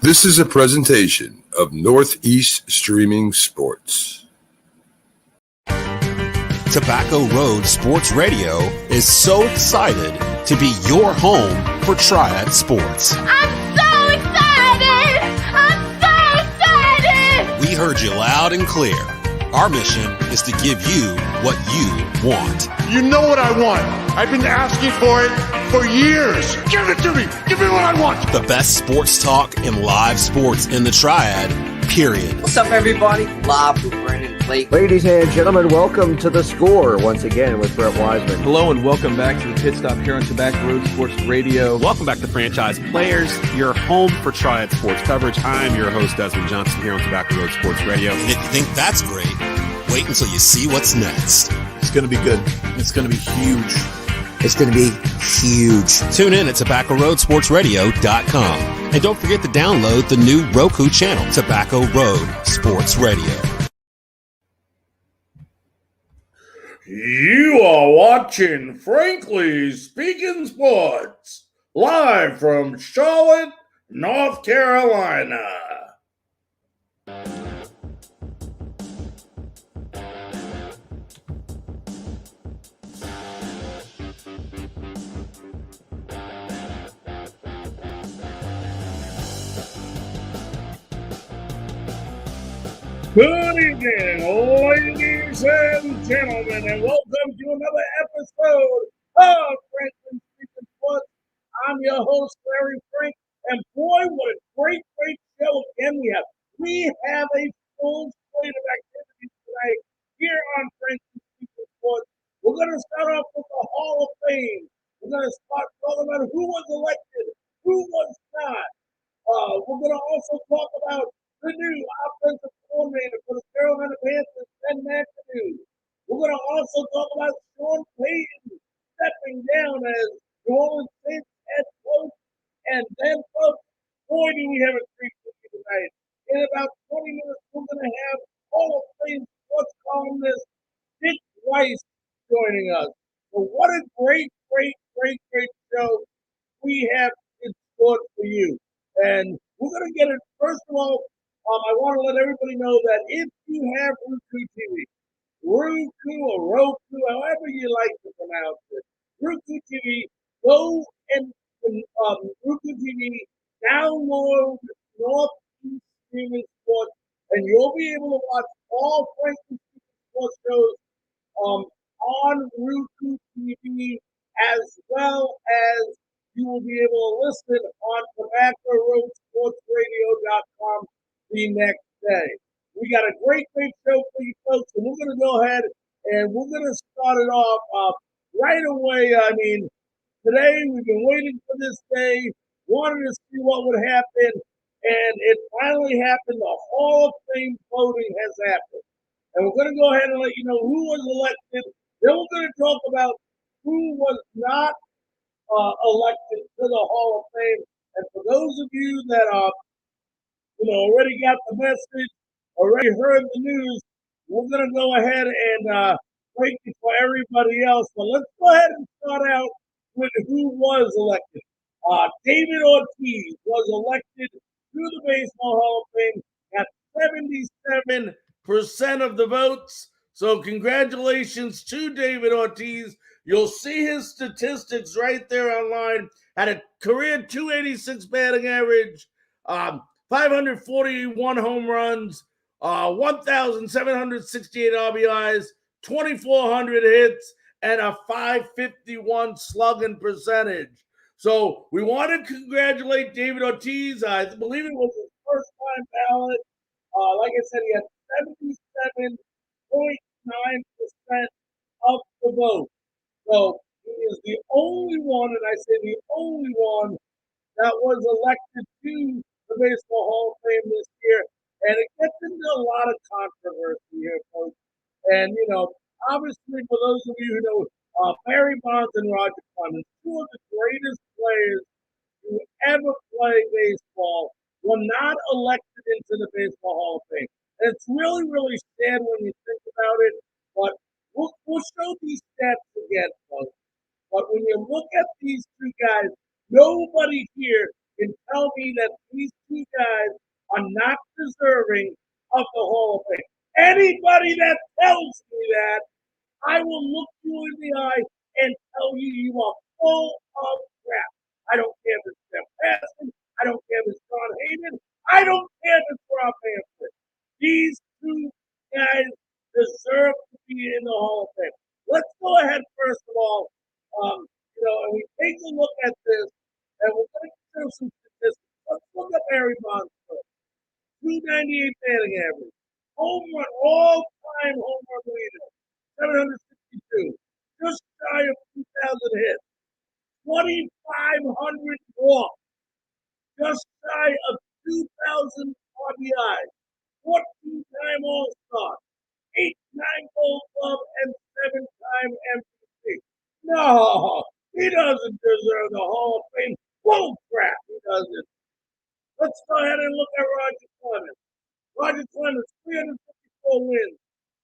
This is a presentation of Northeast Streaming Sports. Tobacco Road Sports Radio is so excited to be your home for Triad Sports. I'm so excited! I'm so excited! We heard you loud and clear. Our mission is to give you what you want. You know what I want. I've been asking for it for years. Give it to me. Give me what I want. The best sports talk and live sports in the Triad, period. What's up, everybody? Live with Brandon Blake. Ladies and gentlemen, welcome to The Score once again with Brett Wiseman. Hello and welcome back to the Pit Stop here on Tobacco Road Sports Radio. Welcome back to Franchise Players, your home for Triad sports coverage. I'm your host, Desmond Johnson, here on Tobacco Road Sports Radio. And if you think that's great, wait until you see what's next. It's going to be good. It's going to be huge. It's going to be huge. Tune in at TobaccoRoadSportsRadio.com. And don't forget to download the new Roku channel, Tobacco Road Sports Radio. You are watching Frankly Speaking Sports, live from Charlotte, North Carolina. Good evening, ladies and gentlemen, and welcome to another episode of Frankly Speaking Sports. I'm your host, Larry Frank, and boy, what a great show again we have. We have a full slate of activities tonight here on Frankly Speaking Sports. We're going to start off with the Hall of Fame. We're going to start talking about who was elected, who was not. We're going to also talk about the new offensive coordinator for the Carolina Panthers, McAdoo. We're going to also talk about Sean Payton stepping down as New Orleans Saints head coach. And then, folks, boy, do we have a treat for you tonight. In about 20 minutes, we're going to have Hall of Fame sports columnist Dick Weiss joining us. So what a great show we have in store for you. And we're going to get it, first of all, I want to let everybody know that if you have Roku TV, Roku, however you like to pronounce it, Roku TV, go and Roku TV, download Northeast Streaming Sports, and you'll be able to watch all Frankly Speaking Sports shows on Roku TV, as well as you will be able to listen on TobaccoRoadSportsRadio.com the next day. We got a great show for you folks, and we're going to go ahead and we're going to start it off right away. I mean, today we've been waiting for this day, wanted to see what would happen, and it finally happened. The Hall of Fame voting has happened. And we're going to go ahead and let you know who was elected. Then we're going to talk about who was not elected to the Hall of Fame. And for those of you that already got the message, already heard the news, we're going to go ahead and break it for everybody else. But let's go ahead and start out with who was elected. David Ortiz was elected to the Baseball Hall of Fame at 77% of the votes. So congratulations to David Ortiz. You'll see his statistics right there online. Had a career 286 batting average, 541 home runs, 1,768 RBIs, 2,400 hits, and a 551 slugging percentage. So we want to congratulate David Ortiz. I believe it was his first-time ballot. Like I said, he had 77.9% of the vote. So he is the only one, and I say the only one, that was elected to the Baseball Hall of Fame this year. And it gets into a lot of controversy here, folks. And, obviously, for those of you who know, Barry Bonds and Roger Clemens, two of the greatest players who ever played baseball, were not elected into the Baseball Hall of Fame. And it's really, really sad when you think about it, but we'll show these stats again, folks. But when you look at these two guys, nobody here can tell me that these two guys are not deserving of the Hall of Fame. Anybody that tells me that, I will look you in the eye and tell you you are full of crap. I don't care if it's Jeff Passan. I don't care if it's John Hayden. I don't care if it's Rob Panther. These two guys deserve to be in the Hall of Fame. Let's go ahead first of all, and we take a look at this, and we're going to consider some statistics. Let's look at Barry Bonds first. 298 batting average. Home run, all-time home run leader. 762. Just shy of 2,000 hits. 2,500 walks. Just shy of 2,000 RBIs. 14-time All-Star. 8-time Gold Glove and 7-time MVP. No, he doesn't deserve the Hall of Fame. Bull crap, he doesn't. Let's go ahead and look at Roger Clemens. Roger Clemens, 354 wins,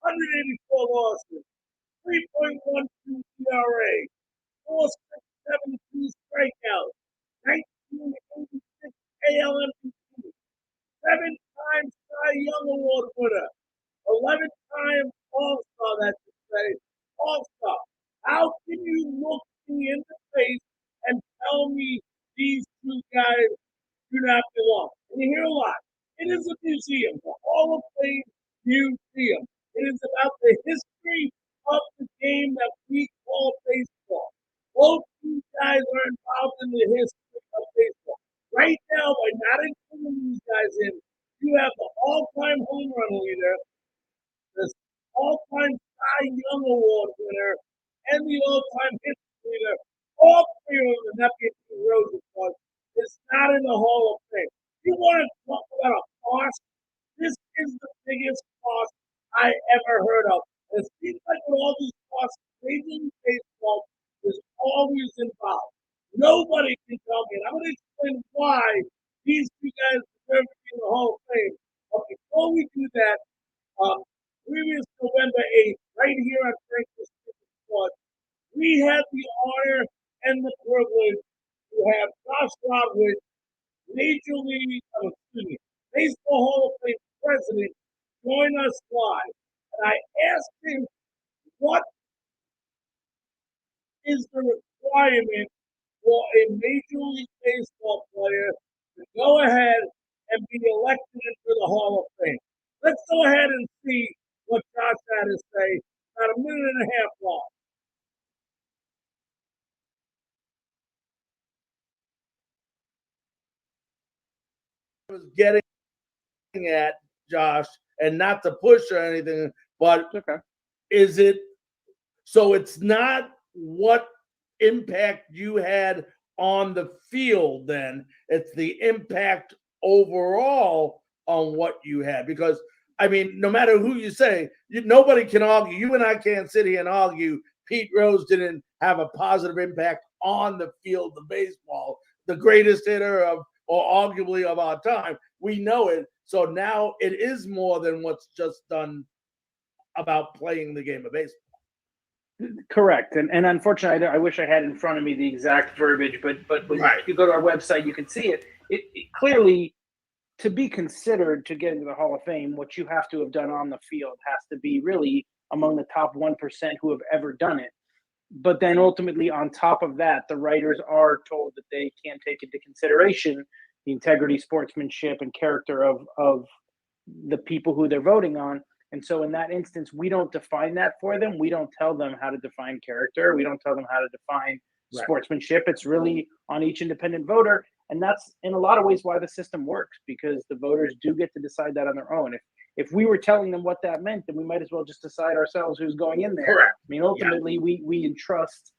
184 losses, 3.12 ERA, 4.72 strikeouts, 1986 AL MVP, 7-time Cy Young Award winner, 11-time All-Star, that should say, All-Star. How can you look me in the face and tell me these two guys do not belong? And you hear a lot. It is a museum, the Hall of Fame Museum. It is about the history of the game that we call baseball. Both these guys are involved in the history of baseball. Right now, by not including these guys in, you have the all-time home run leader, the all-time Cy Young Award winner, and the all-time hit leader. All three of them, not getting Rose, of course, is not in the Hall of Fame. You want to talk about a farce? This is the biggest farce I ever heard of. And it seems like with all these farces, Major League Baseball is always involved. Nobody can tell me. And I'm going to explain why these two guys deserve to be in the Hall of Fame. But before we do that, previous November 8th, right here on Franklin's Sports, we had the honor and the privilege to have Josh Rodwich, Baseball Hall of Fame president, join us live. And I asked him, what is the requirement for a Major League Baseball player to go ahead and be elected into the Hall of Fame? Let's go ahead and see what Josh had to say. About a minute and a half long. I was getting at, Josh, and not to push or anything, but okay. Is it so? It's not what impact you had on the field, then it's the impact overall on what you had. Because I mean, no matter who you say, nobody can argue. You and I can't sit here and argue Pete Rose didn't have a positive impact on the field of baseball, the greatest hitter of, or arguably of our time. We know it. So now it is more than what's just done about playing the game of baseball. Correct. And unfortunately, I wish I had in front of me the exact verbiage, but when you go to our website, you can see it. It clearly, to be considered to get into the Hall of Fame, what you have to have done on the field has to be really among the top 1% who have ever done it. But then ultimately, on top of that, the writers are told that they can't take into consideration the integrity, sportsmanship, and character of the people who they're voting on. And so in that instance, we don't define that for them. We don't tell them how to define character. We don't tell them how to define sportsmanship. It's really on each independent voter. And that's in a lot of ways why the system works, because the voters do get to decide that on their own. If we were telling them what that meant, then we might as well just decide ourselves who's going in there. Correct. I mean, ultimately, we entrust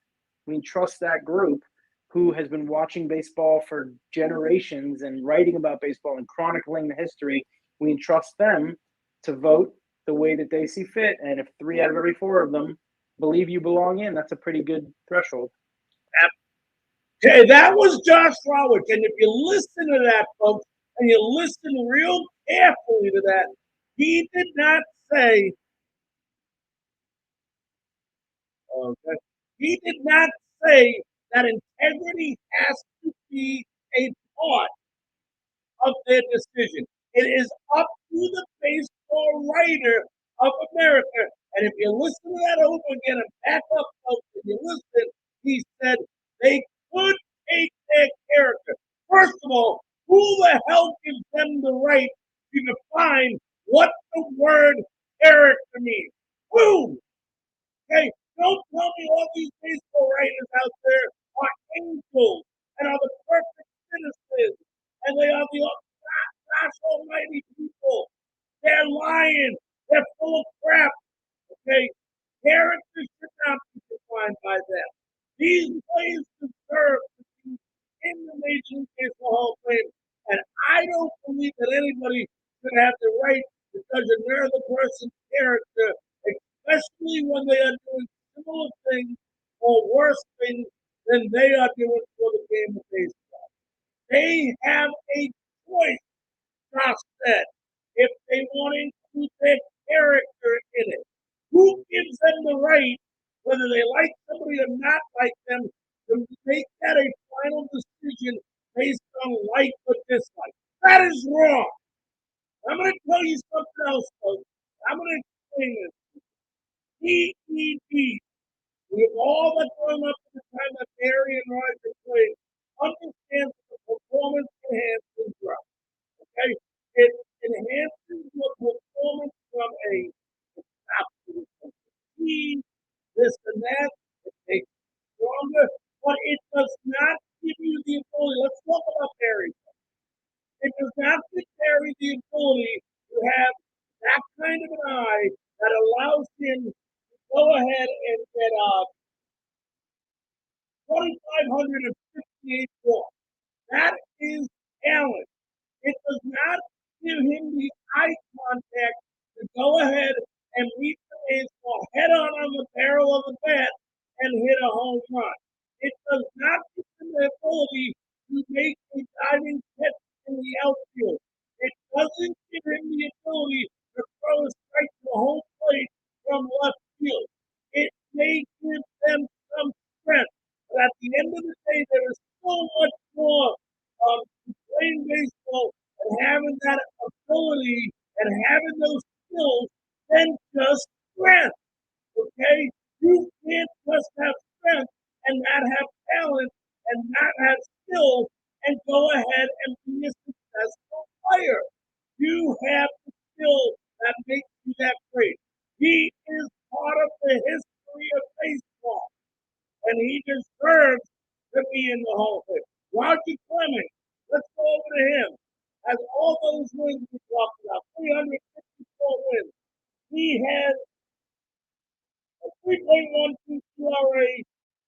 that group who has been watching baseball for generations and writing about baseball and chronicling the history. We entrust them to vote the way that they see fit. And if 3 out of every 4 of them believe you belong in, that's a pretty good threshold. Okay, that was Josh Rodwich. And if you listen to that, folks, and you listen real carefully to that, he did not say, he did not say that integrity has to be a part of the their decision. It is up to the baseball writer of America. And if you listen to that over again and back up, folks, if you listen, he said they could take their character. First of all, who the hell gives them the right to define what the word character means? Who? Okay, don't tell me all these baseball writers out there are angels and are the perfect citizens, and they are the gosh almighty people. They're lying. They're full of crap. Okay, characters should not be defined by them. These players deserve to be in the Major League Baseball Hall of Fame, and I don't believe that anybody should have the right to judge another person's character, especially when they are doing similar things or worse things than they are doing for the game of baseball. They have a choice, Josh said, if they want to include their character in it. Who gives them the right, whether they like somebody or not like them, to make that a final decision based on like or dislike? That is wrong. I'm going to tell you something else, folks. I'm going to explain this. PED, we have all that grown up at the time that Barry and Roger played, understands the performance enhancing drug. Okay? It enhances your performance from a speed, this and that. It makes you stronger, but it does not give you the ability. Let's talk about Barry. It does not give Barry the ability to have that kind of an eye that allows him to go ahead and get 2,558 walks. That is talent. It does not give him the eye contact to go ahead and meet the baseball head on the barrel of the bat and hit a home run. It does not give him the ability to make a diving catch in the outfield. It doesn't give him the ability to throw a strike to a home plate from left field. It may give them some strength, but at the end of the day, there is so much more to playing baseball and having that ability and having those skills than just strength. Okay? You can't just have strength and not have talent and not have skills and go ahead and be a successful player. You have the skill that makes you that great. He is part of the history of baseball, and he deserves to be in the Hall of Fame. Roger Clemens, let's go over to him. Has all those wins we talked about, 354 wins. He has a 3.12 ERA,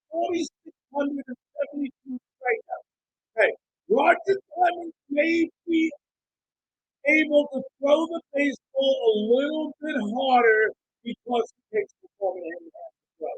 4,672 strikeouts. Okay, Roger Clemens may be able to throw the baseball a little bit harder because he takes the ball in hand to throw.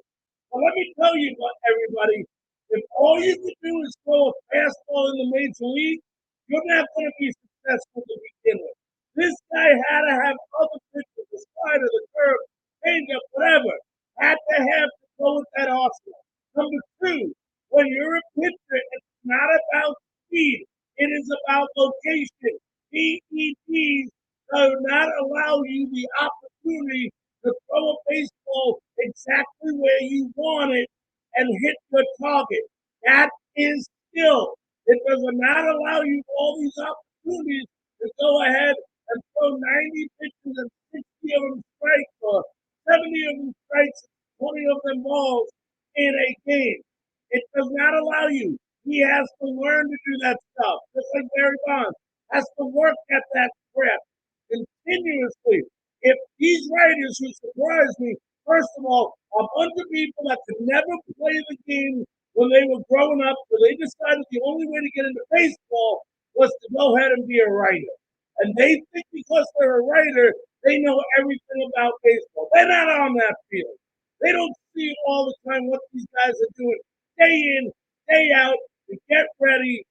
Well, let me tell you what, everybody, if all you can do is throw a fastball in the major league, you're not going to be successful to begin with. This guy had to have other pitches, the slider, the curve, changeup, whatever. Had to have to go with that arsenal. Number two, when you're a pitcher, it's not about speed. It is about location. PEDs do not allow you the opportunity to throw a baseball exactly where you want it and hit the target. That is skill. It does not allow you all these opportunities to go ahead and throw 90 pitches and 60 of them strikes or 70 of them strikes and 20 of them balls in a game. It does not allow you. He has to learn to do that stuff, just like Barry Bonds has to work at that craft continuously. If these writers who surprised me, first of all, a bunch of people that could never play the game when they were growing up, so they decided the only way to get into baseball was to go ahead and be a writer. And they think because they're a writer, they know everything about baseball. They're not on that field. They don't see all the time what these guys are doing day in, day out to get ready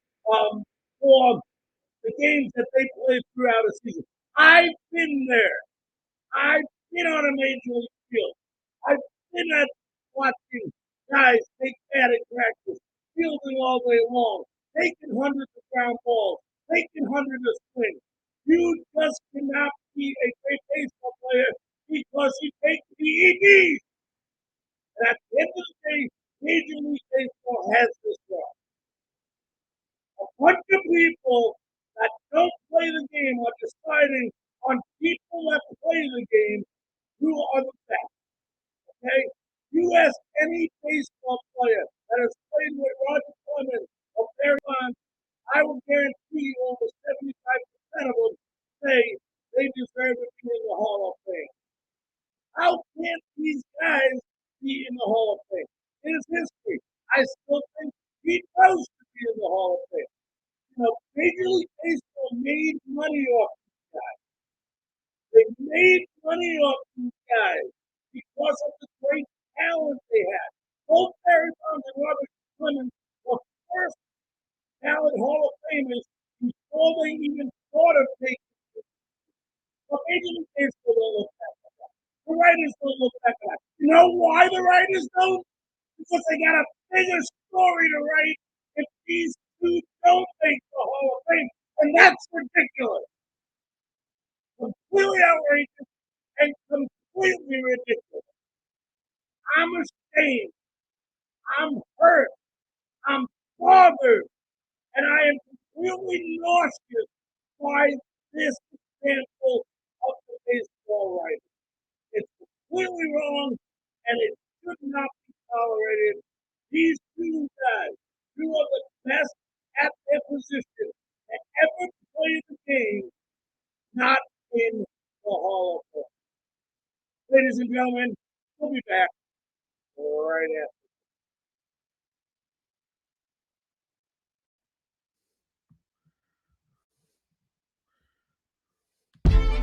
for the games that they play throughout a season. I've been there. I've been on a major league field. I've been at watching guys take batting practice, fielding all day long, taking hundreds of ground balls, taking 100 a swing. You just cannot be a great baseball player because you take PEDs. And at the end of the day, Major League Baseball has this wrong. A bunch of people that don't play the game are deciding on people that play the game who are the best. Okay? You ask any baseball player that has played with Roger Clemens or Barry Bonds, I will guarantee you over 75% of them say they deserve to be in the Hall of Fame. How can't these guys be in the Hall of Fame? It is history. I still think he knows to be in the Hall of Fame. You know, Major League Baseball made money off these guys. They made money off these guys because of the great talent they had. Both Barry Bonds and Robert Clemens were first talent Hall of Famers before they even thought of taking it. But Major League Baseball don't look back at that. The writers don't look back at that. You know why the writers don't? Because they got a bigger story to write if these two don't make the Hall of Fame. And that's ridiculous. Completely outrageous and completely ridiculous. I'm ashamed. I'm hurt. I'm bothered. And I am completely nauseous by this example of the baseball writer. It's completely wrong, and it should not be tolerated. These two guys, two of the best at their position that ever played the game, not in the Hall of Fame. Ladies and gentlemen, we'll be back right after.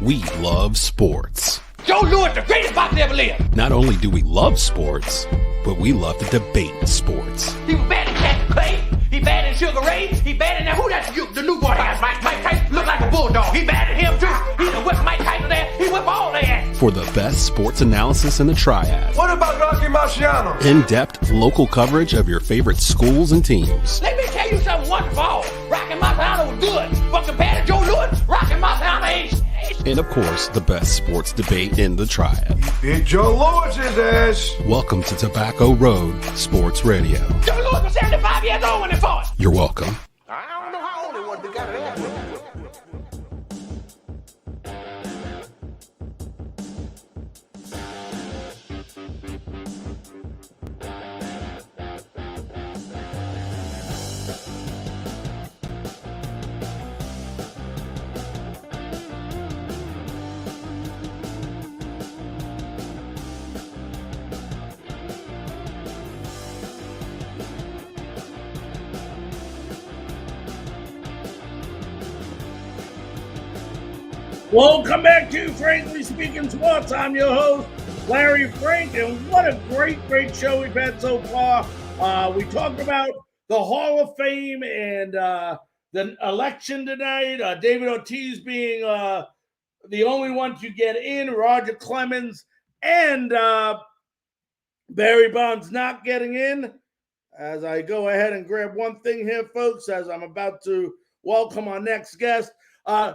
We love sports. Joe Louis, the greatest boxer ever lived. Not only do we love sports, but we love to debate sports. He was bad in Captain Clay. He bad in Sugar Ray. He bad in that. Who that's the new boy has? Mike Tyson look like a bulldog. He bad at him too. He done whipped Mike Tyson there. He whipped all their ass. For the best sports analysis in the triad. What about Rocky Marciano? In-depth local coverage of your favorite schools and teams. Let me tell you something wonderful. Rocky Marciano was good, but compared to Joe Louis, Rocky Marciano ain't. And of course, the best sports debate in the triad. Beat Joe Louis's ass. Welcome to Tobacco Road Sports Radio. Joe Louis was 75 years old when he fought. You're welcome. I don't know how old he was, but got it out. Welcome back to Frankly Speaking Sports. I'm your host, Larry Frank, and what a great show we've had so far. We talked about the Hall of Fame and the election tonight, David Ortiz being the only one to get in, Roger Clemens and Barry Bonds not getting in. As I go ahead and grab one thing here, folks, as I'm about to welcome our next guest.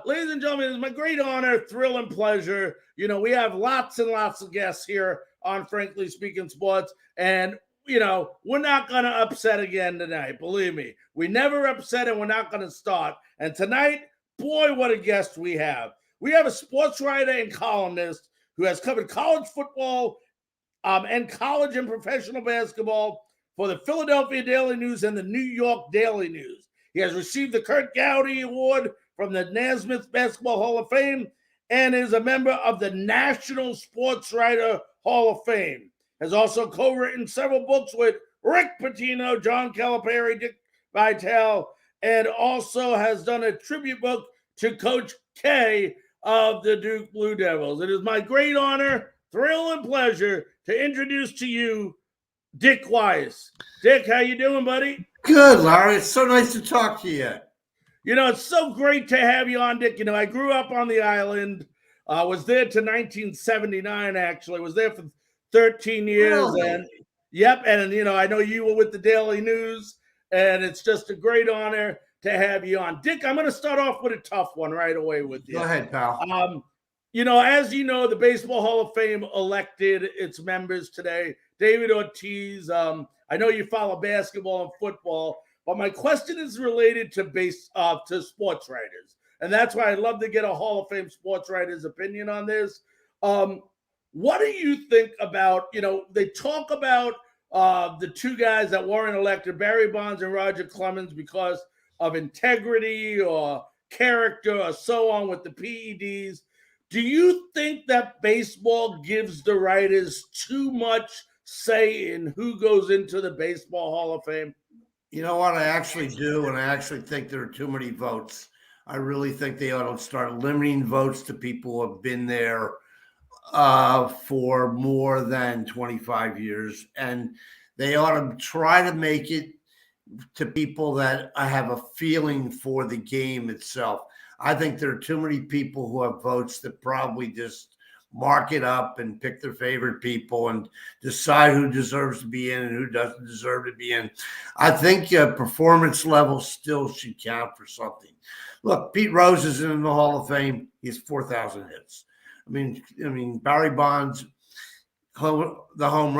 Ladies and gentlemen, it's my great honor, thrill, and pleasure. You know, we have lots and lots of guests here on Frankly Speaking Sports, and, you know, we're not going to upset again tonight. Believe me, we never upset, and we're not going to start. And tonight, boy, what a guest we have. We have a sports writer and columnist who has covered college football and college and professional basketball for the Philadelphia Daily News and the New York Daily News. He has received the Curt Gowdy Award from the Naismith Basketball Hall of Fame and is a member of the National Sportswriter Hall of Fame. Has also co-written several books with Rick Pitino, John Calipari, Dick Vitale, and also has done a tribute book to Coach K of the Duke Blue Devils. It is my great honor, thrill, and pleasure to introduce to you Dick Weiss. Dick, how you doing, buddy? Good, Larry. It's so nice to talk to you. You know, it's so great to have you on, Dick. You know, I grew up on the island. Was there to 1979, actually. Was there for 13 years. Really? And yep. And, you know, I know you were with the Daily News, and it's just a great honor to have you on. Dick, I'm going to start off with a tough one right away with you. Go ahead, pal. As you know, the Baseball Hall of Fame elected its members today. David Ortiz, I know you follow basketball and football, but my question is related to sports writers. And that's why I'd love to get a Hall of Fame sports writer's opinion on this. What do you think about, they talk about the two guys that weren't elected, Barry Bonds and Roger Clemens, because of integrity or character or so on with the PEDs. Do you think that baseball gives the writers too much say in who goes into the Baseball Hall of Fame? You know what? I actually do, and I actually think there are too many votes. I really think they ought to start limiting votes to people who have been there for more than 25 years. And they ought to try to make it to people that have a feeling for the game itself. I think there are too many people who have votes that probably just mark it up and pick their favorite people and decide who deserves to be in and who doesn't deserve to be in. I think performance level still should count for something. Look, Pete Rose is in the Hall of Fame. He has 4,000 hits. I mean, Barry Bonds, the home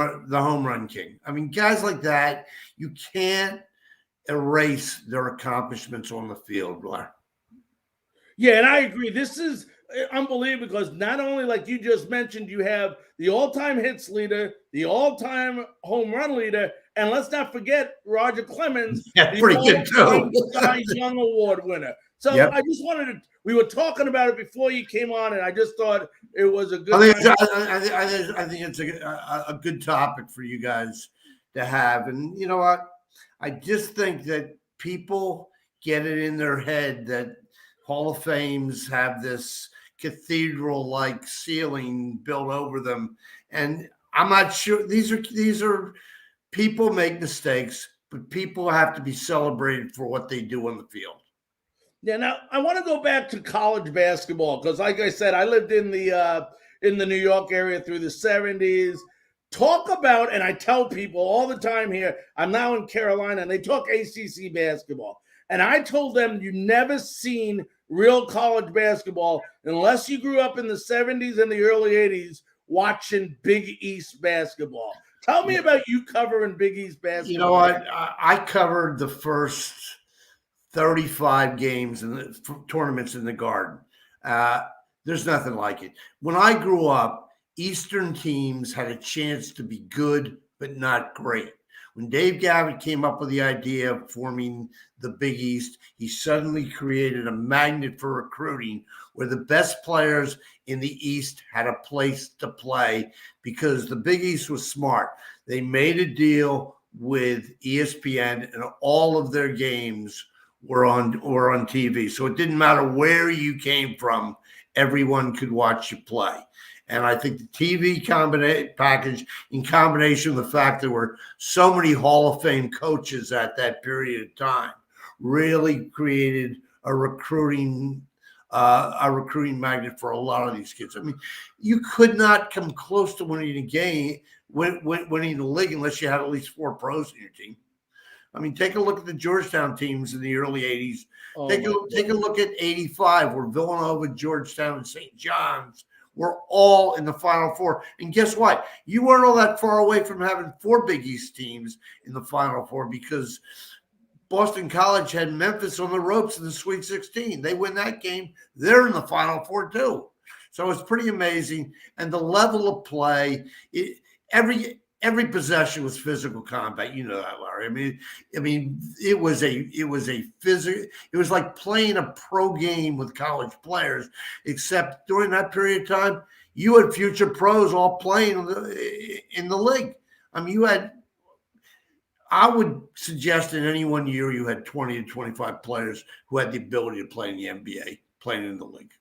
run king. I mean, guys like that, you can't erase their accomplishments on the field, Blair. Yeah, and I agree. This is unbelievable because not only, like you just mentioned, you have the all-time hits leader, the all-time home run leader, and let's not forget Roger Clemens, yeah, the pretty good too. Cy Young Award winner. So yep. I just wanted to. We were talking about it before you came on, and I just thought it was a good. I think it's a good topic for you guys to have, and you know what? I just think that people get it in their head that Hall of Fames have this cathedral-like ceiling built over them, and I'm not sure. These are people make mistakes, but people have to be celebrated for what they do on the field. Yeah, now I want to go back to college basketball because, like I said, I lived in the New York area through the 70s. Talk about, and I tell people all the time here, I'm now in Carolina, and they talk ACC basketball. And I told them you never seen real college basketball unless you grew up in the 70s and the early 80s watching Big East basketball. Tell me about you covering Big East basketball. You know what? I covered the first 35 games in the tournaments in the Garden. There's nothing like it. When I grew up, Eastern teams had a chance to be good, but not great. When Dave Gavitt came up with the idea of forming the Big East, he suddenly created a magnet for recruiting where the best players in the East had a place to play because the Big East was smart. They made a deal with ESPN and all of their games were on TV. So it didn't matter where you came from, everyone could watch you play. And I think the TV package, in combination with the fact there were so many Hall of Fame coaches at that period of time, really created a recruiting magnet for a lot of these kids. I mean, you could not come close to winning a game, winning the league, unless you had at least 4 pros in your team. I mean, take a look at the Georgetown teams in the early 80s. Take a look at 85, where Villanova, Georgetown, and St. John's were all in the Final Four. And guess what? You weren't all that far away from having 4 Big East teams in the Final Four because Boston College had Memphis on the ropes in the Sweet 16. They win that game. They're in the Final Four too. So it's pretty amazing. And the level of play, every possession was physical combat. You know that, Larry. I mean, it was like playing a pro game with college players, except during that period of time, you had future pros all playing in the league. I mean, I would suggest in any one year you had 20 to 25 players who had the ability to play in the NBA, playing in the league.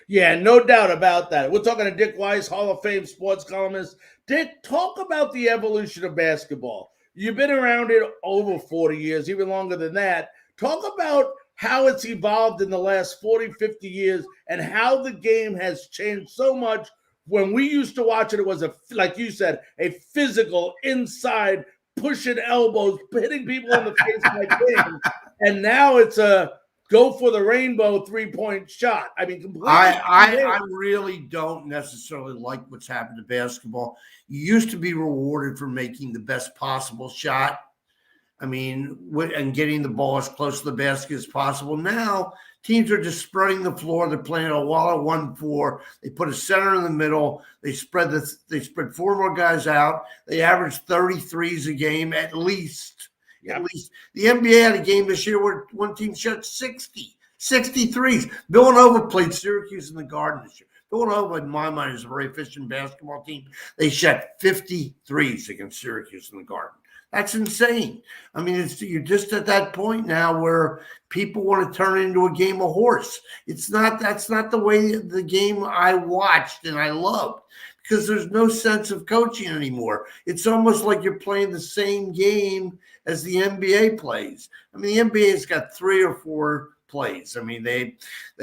Yeah, no doubt about that. We're talking to Dick Weiss, Hall of Fame sports columnist. Dick, talk about the evolution of basketball. You've been around it over 40 years, even longer than that. Talk about how it's evolved in the last 40, 50 years and how the game has changed so much. When we used to watch it, it was, like you said, a physical, inside, pushing elbows, hitting people in the face like game. and now it's a go for the rainbow 3-point shot. I mean, completely. I really don't necessarily like what's happened to basketball. You used to be rewarded for making the best possible shot. I mean, and getting the ball as close to the basket as possible. Now, teams are just spreading the floor. They're playing a wall of 1-4. They put a center in the middle. They spread 4 more guys out. They average 33s a game at least. At least the NBA had a game this year where one team shot 63s. Villanova played Syracuse in the Garden this year. Villanova, in my mind, is a very efficient basketball team. They shot 53s against Syracuse in the Garden. That's insane. I mean, you're just at that point now where people want to turn it into a game of horse. That's not the way the game I watched and I loved, because there's no sense of coaching anymore. It's almost like you're playing the same game as the NBA plays. I mean, the NBA's got 3 or 4 plays. I mean, they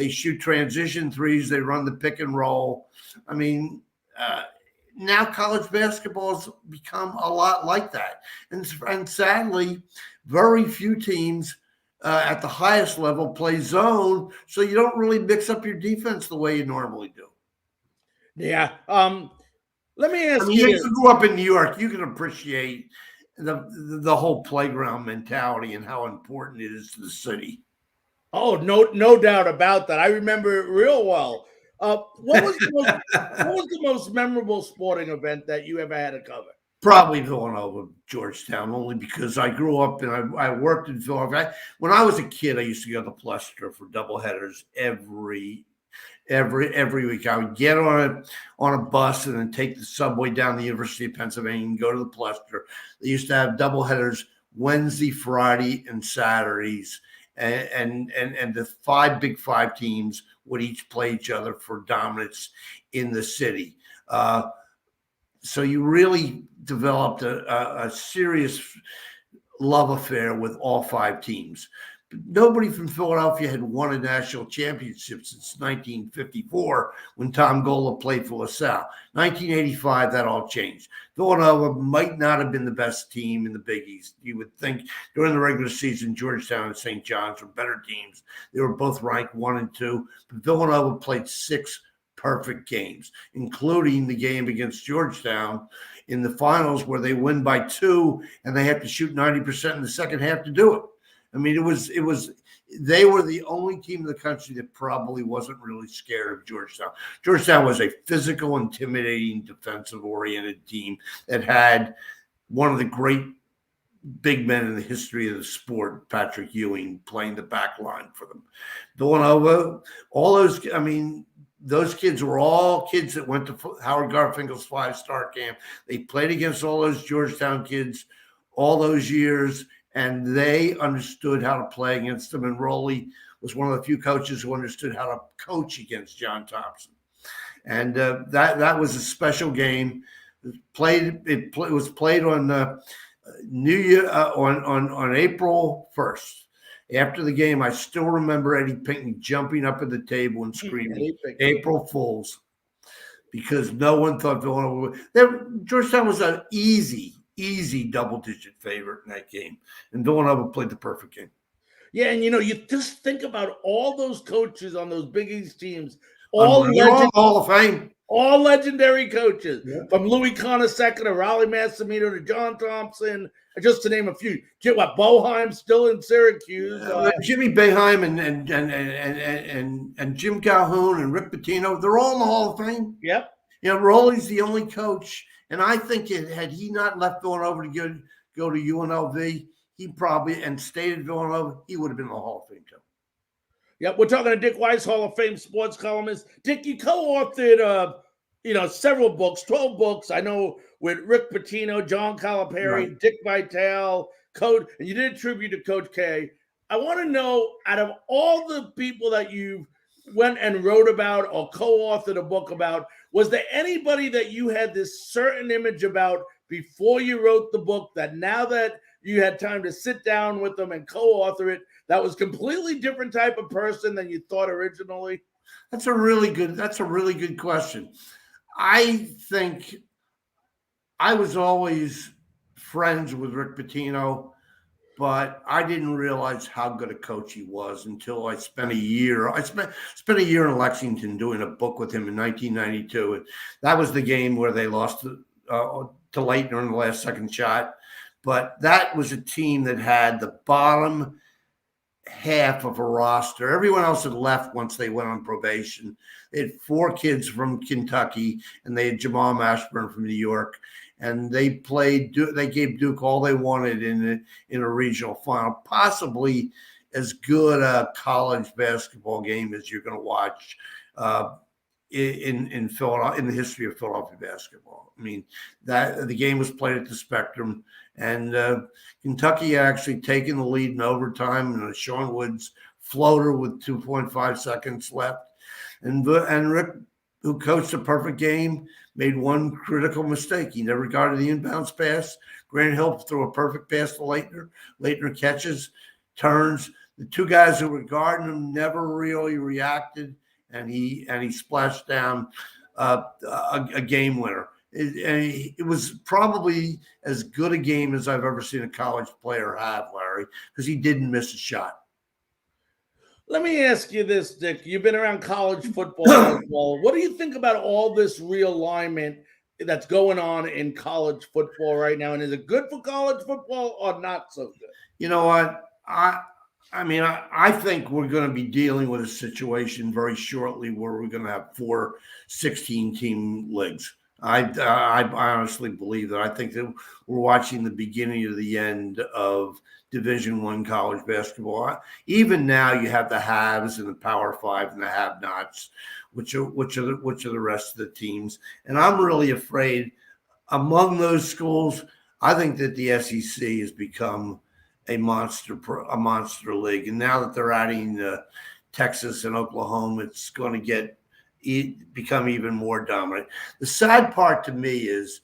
shoot transition threes. They run the pick and roll. I mean, now college basketball has become a lot like that. And sadly, very few teams at the highest level play zone, so you don't really mix up your defense the way you normally do. Yeah. Let me ask you. You If you grew up in New York, you can appreciate the whole playground mentality and how important it is to the city. Oh, no doubt about that. I remember it real well. What was the most memorable sporting event that you ever had to cover? Probably Villanova, Georgetown, only because I grew up and I worked in Villanova. When I was a kid, I used to go to Plester for doubleheaders every week. I would get on a bus and then take the subway down the University of Pennsylvania and go to the Plester. They used to have doubleheaders Wednesday, Friday, and Saturdays, and the 5 Big 5 teams would each play each other for dominance in the city. So you really developed a serious love affair with all 5 teams. Nobody from Philadelphia had won a national championship since 1954 when Tom Gola played for LaSalle. 1985, that all changed. Villanova might not have been the best team in the Big East. You would think during the regular season, Georgetown and St. John's were better teams. They were both ranked 1 and 2. But Villanova played 6 perfect games, including the game against Georgetown in the finals where they win by 2 and they have to shoot 90% in the second half to do it. I mean, they were the only team in the country that probably wasn't really scared of Georgetown. Georgetown was a physical, intimidating, defensive-oriented team that had one of the great big men in the history of the sport, Patrick Ewing, playing the back line for them. Villanova, those kids were all kids that went to Howard Garfinkel's 5-star camp. They played against all those Georgetown kids all those years, and they understood how to play against them. And Rowley was one of the few coaches who understood how to coach against John Thompson. And that was a special game. It was played on New Year on April 1st. After the game, I still remember Eddie Pinckney jumping up at the table and screaming, "April Fools," because no one thought Villanova would. Georgetown was an easy double-digit favorite in that game, and Villanova played the perfect game. Yeah, and you just think about all those coaches on those Big East teams, all Hall of Fame, all legendary coaches, from Louis Conner II to Raleigh Massimino to John Thompson, just to name a few. Boheim still in Syracuse, Jimmy Boeheim and Jim Calhoun and Rick Pitino, they're all in the Hall of Fame. Yep. Rowley's the only coach. And I think had he not left Villanova to go to UNLV, he probably, and stayed at Villanova, he would have been in the Hall of Fame too. Yep, we're talking to Dick Weiss, Hall of Fame sports columnist. Dick, you co-authored, several books, 12 books. I know with Rick Pitino, John Calipari, right. Dick Vitale, and you did a tribute to Coach K. I want to know, out of all the people that you went and wrote about or co-authored a book about, was there anybody that you had this certain image about before you wrote the book that now that you had time to sit down with them and co-author it, that was completely different type of person than you thought originally? That's a really good question. I think I was always friends with Rick Pitino but I didn't realize how good a coach he was until I spent a year. I spent a year in Lexington doing a book with him in 1992, and that was the game where they lost to Leitner in the last second shot. But that was a team that had the bottom half of a roster. Everyone else had left once they went on probation. They had 4 kids from Kentucky, and they had Jamal Mashburn from New York. And they gave Duke all they wanted in a regional final, possibly as good a college basketball game as you're going to watch in Philadelphia, in the history of Philadelphia basketball. I mean, that the game was played at the Spectrum, and Kentucky actually taken the lead in overtime and a Sean Woods floater with 2.5 seconds left, and Rick, who coached a perfect game, made one critical mistake. He never got to the inbounds pass. Grant Hill threw a perfect pass to Leitner. Leitner catches, turns. The 2 guys who were guarding him never really reacted, and he splashed down a game winner. It was probably as good a game as I've ever seen a college player have, Larry, because he didn't miss a shot. Let me ask you this, Dick. You've been around college football as well. What do you think about all this realignment that's going on in college football right now? And is it good for college football or not so good? You know what? I think we're going to be dealing with a situation very shortly where we're going to have 4 16-team leagues. I honestly believe that. I think that we're watching the beginning of the end of Division I college basketball. Even now, you have the haves and the Power 5 and the have-nots, which are the rest of the teams. And I'm really afraid among those schools. I think that the SEC has become a monster league, and now that they're adding Texas and Oklahoma, it's going to become even more dominant. The sad part to me is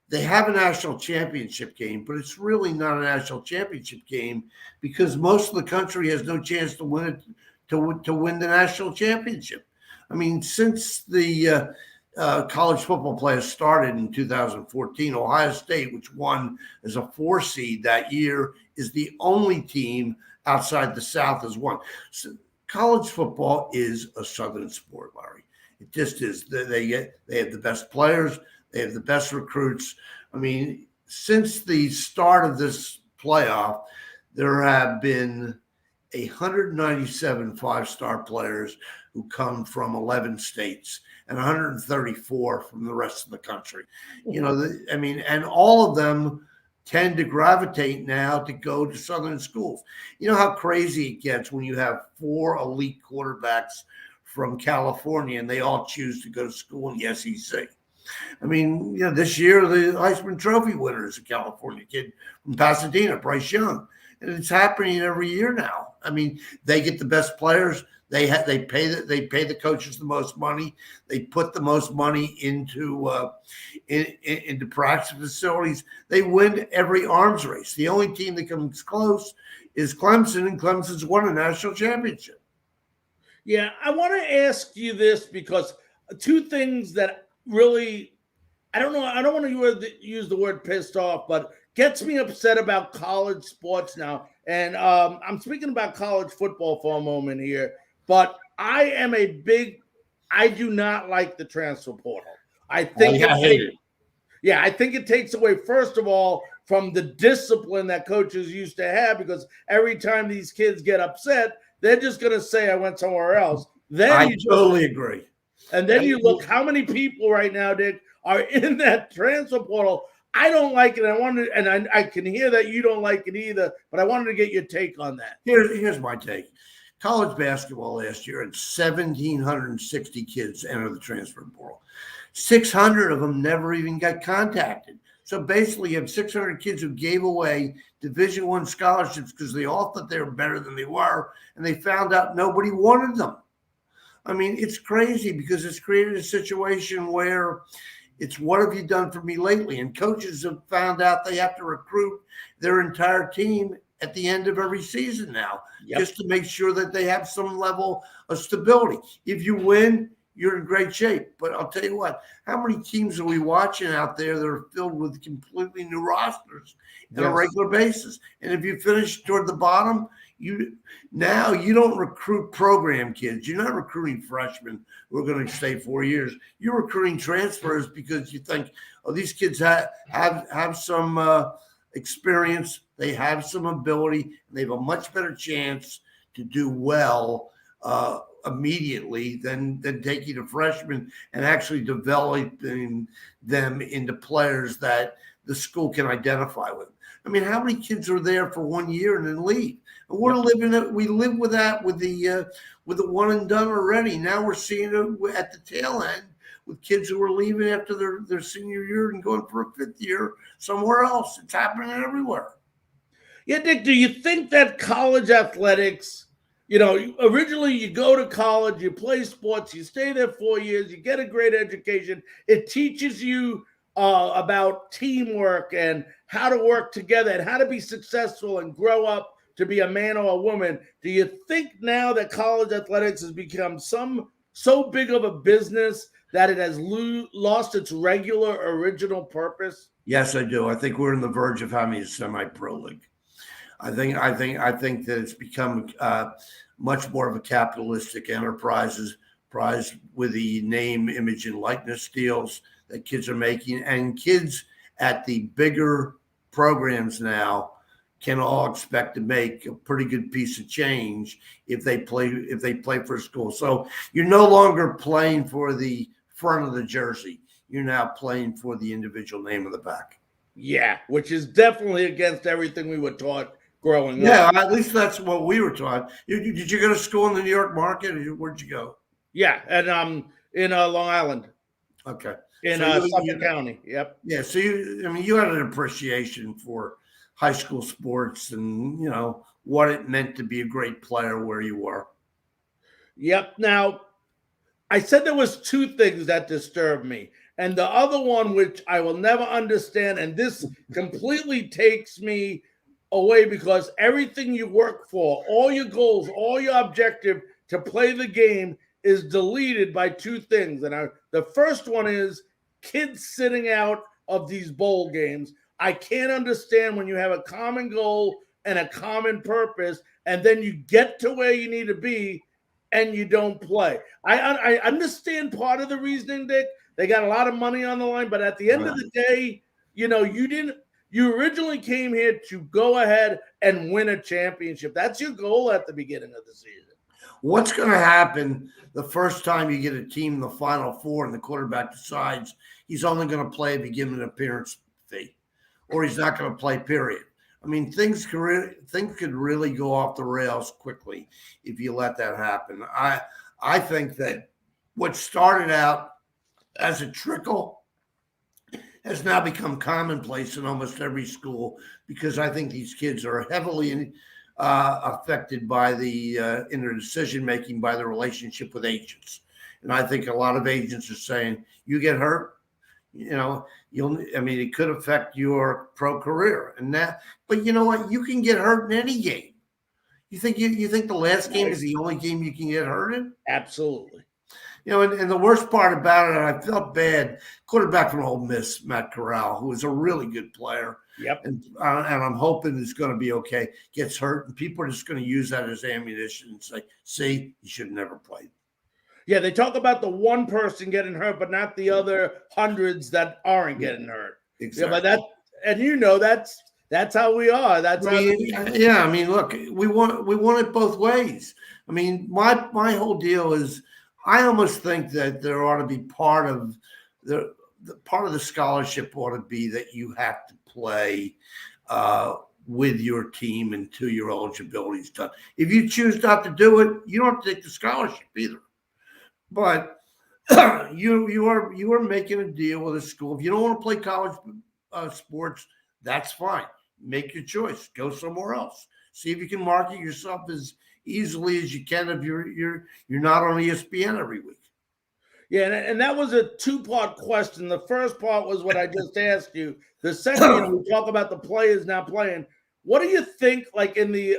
they have a national championship game, but it's really not a national championship game because most of the country has no chance to win it to win the national championship. I mean, since the college football playoffs started in 2014, Ohio State, which won as a 4 seed that year, is the only team outside the South has won. So college football is a Southern sport, Larry. It just is. They have the best players. They have the best recruits. I mean, since the start of this playoff, there have been 197 5-star players who come from 11 states and 134 from the rest of the country. You know, and all of them tend to gravitate now to go to Southern schools. You know how crazy it gets when you have 4 elite quarterbacks from California and they all choose to go to school in the SEC. I mean, you know, this year the Heisman Trophy winner is a California kid from Pasadena, Bryce Young, and it's happening every year now. I mean, they get the best players. They pay the coaches the most money. They put the most money into practice facilities. They win every arms race. The only team that comes close is Clemson, and Clemson's won a national championship. Yeah, I want to ask you this because 2 things that really, I don't know, I don't want to use the word pissed off, but gets me upset about college sports now. And I'm speaking about college football for a moment here, but I do not like the transfer portal. I think I hate it. Yeah, I think it takes away, first of all, from the discipline that coaches used to have, because every time these kids get upset, they're just going to say, I went somewhere else. Then I totally agree. And then you look how many people right now, Dick, are in that transfer portal. I don't like it. I can hear that you don't like it either, but I wanted to get your take on that. Here's my take. College basketball last year had 1,760 kids enter the transfer portal. 600 of them never even got contacted. So basically, you have 600 kids who gave away Division I scholarships because they all thought they were better than they were, and they found out nobody wanted them. I mean, it's crazy because it's created a situation where it's what have you done for me lately? And coaches have found out they have to recruit their entire team at the end of every season now, just to make sure that they have some level of stability. If you win, you're in great shape. But I'll tell you what, how many teams are we watching out there that are filled with completely new rosters on a regular basis? And if you finish toward the bottom, you don't recruit program kids. You're not recruiting freshmen who are going to stay 4 years. You're recruiting transfers because you think, oh, these kids have some experience, they have some ability, and they have a much better chance to do well immediately than taking a freshman and actually developing them into players that the school can identify with. I mean, how many kids are there for 1 year and then leave? And we live with that with the one and done already. Now we're seeing it at the tail end with kids who are leaving after their senior year and going for a fifth year somewhere else. It's happening everywhere. Yeah, Dick, do you think that college athletics, originally you go to college, you play sports, you stay there 4 years, you get a great education. It teaches you about teamwork and how to work together and how to be successful and grow up to be a man or a woman. Do you think now that college athletics has become so big of a business that it has lost its regular original purpose? Yes, I do. I think we're on the verge of having a semi-pro league. I think that it's become much more of a capitalistic enterprise with the name, image, and likeness deals that kids are making, and kids at the bigger programs now can all expect to make a pretty good piece of change if they play for a school. So you're no longer playing for the front of the jersey. You're now playing for the individual name of the back. Yeah, which is definitely against everything we were taught growing up. Yeah, at least that's what we were taught. Did you go to school in the New York market, or where'd you go? Yeah, and in Long Island. Okay. In Suffolk County. Yep. Yeah, so you had an appreciation for high school sports and what it meant to be a great player where you were. Yep. Now, I said there was two things that disturbed me. And the other one, which I will never understand, and this completely takes me away, because everything you work for, all your goals, all your objective to play the game is deleted by two things. And the first one is kids sitting out of these bowl games. I can't understand when you have a common goal and a common purpose, and then you get to where you need to be and you don't play. I understand part of the reasoning, Dick. They got a lot of money on the line, but at the end of the day, you originally came here to go ahead and win a championship. That's your goal at the beginning of the season. What's going to happen the first time you get a team in the Final Four and the quarterback decides he's only going to play if you give him an appearance fee, or he's not going to play, period? I mean, things could really go off the rails quickly if you let that happen. I think that what started out as a trickle has now become commonplace in almost every school, because I think these kids are heavily affected by in their decision making by the relationship with agents. And I think a lot of agents are saying, you get hurt, it could affect your pro career. But you know what? You can get hurt in any game. You think the last game is the only game you can get hurt in? Absolutely. And the worst part about it, and I felt bad, quarterback from Ole Miss, Matt Corral, who is a really good player. Yep. And I'm hoping it's going to be okay, gets hurt, and people are just going to use that as ammunition and say, see, you should have never played. Yeah, they talk about the one person getting hurt, but not the other hundreds that aren't getting hurt. Exactly. Yeah, but that's how we are. Look, we want it both ways. I mean, my whole deal is, I almost think that there ought to be part of the scholarship ought to be that you have to play with your team until your eligibility is done. If you choose not to do it, you don't have to take the scholarship either. But you are making a deal with a school. If you don't want to play college sports, that's fine. Make your choice. Go somewhere else. See if you can market yourself as easily as you can if you're not on ESPN every week. Yeah, and that was a two-part question. The first part was what I just asked you. The second, we talk about the players not playing. What do you think, like in the,